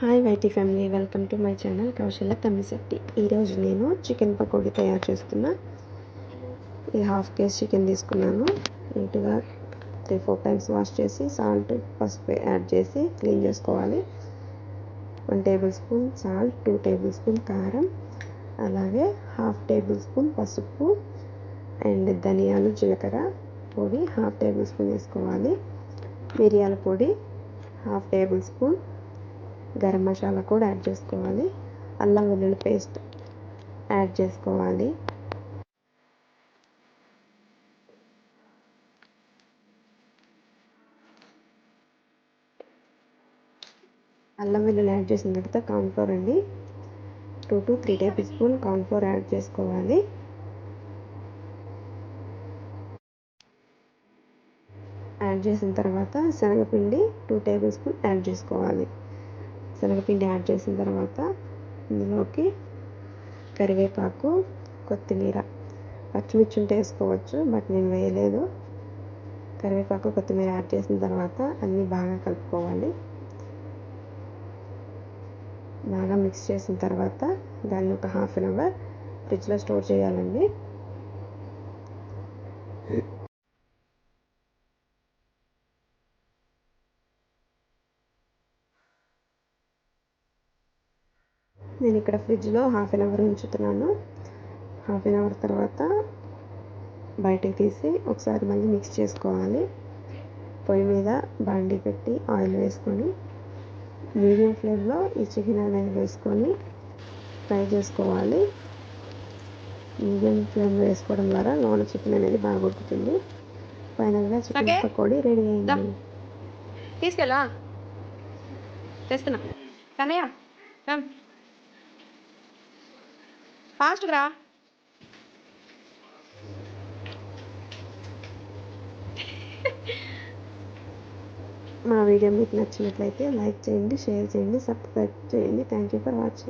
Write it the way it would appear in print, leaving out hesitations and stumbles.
Hi YT family, welcome to my channel Kaushalya Tammisetti. ఈరోజు నేను chicken pakodi తయారు చేస్తున్నా. ఇది హాఫ్ కేజీ చికెన్ తీసుకున్నాను. నీట్గా 3-4 టైమ్స్ వాష్ చేసి సాల్ట్, పసుపు యాడ్ చేసి క్లీన్ చేసుకోవాలి. 1 table spoon salt, 2 table spoon కారం, అలాగే 1/2 టేబుల్ స్పూన్ పసుపు అండ్ ధనియాలు, జీలకర్ర పొడి 1/2 టేబుల్ స్పూన్ వేసుకోవాలి. మిరియాల పొడి 1/2 టేబుల్ స్పూన్, గరం మసాలా కూడా యాడ్ చేసుకోవాలి. అల్లం వెల్లుల్లి పేస్ట్ యాడ్ చేసుకోవాలి. అల్లం వెల్లుల్లి యాడ్ చేసిన తర్వాత కార్న్ఫ్లోర్ అండి, 2 to 3 table spoon cornflour add చేసుకోవాలి. యాడ్ చేసిన తర్వాత శనగపిండి 2 టేబుల్ స్పూన్ యాడ్ చేసుకోవాలి. శనగపిండి యాడ్ చేసిన తర్వాత ఇందులోకి కరివేపాకు, కొత్తిమీర, పచ్చిమిర్చి ఉంటే వేసుకోవచ్చు, బట్ నేను వేయలేదు. కరివేపాకు, కొత్తిమీర యాడ్ చేసిన తర్వాత అన్నీ బాగా కలుపుకోవాలి. బాగా మిక్స్ చేసిన తర్వాత దాన్ని ఒక 1/2 అవర్ ఫ్రిడ్జ్లో స్టోర్ చేయాలండి. నేను ఇక్కడ ఫ్రిడ్జ్లో 1/2 అవర్ ఉంచుతున్నాను. 1/2 అవర్ తర్వాత బయటికి తీసి ఒకసారి మళ్ళీ మిక్స్ చేసుకోవాలి. పొయ్యి మీద బాండీ పెట్టి ఆయిల్ వేసుకొని మీడియం ఫ్లేమ్లో ఈ చికెన్ అనేది వేసుకొని ఫ్రై చేసుకోవాలి. మీడియం ఫ్లేమ్లో వేసుకోవడం ద్వారా లోన చికెన్ అనేది బాగా ఉడుకుతుంది. ఫైనల్గా చికెన్ పకోడీ రెడీ అయింది. తీసుకెళ్ళా తెస్తున్నా కన్నయ్య, ఫాస్ట్గా రా. మా వీడియో మీకు నచ్చినట్లయితే లైక్ చేయండి, షేర్ చేయండి, సబ్స్క్రైబ్ చేయండి. Thank you for watching.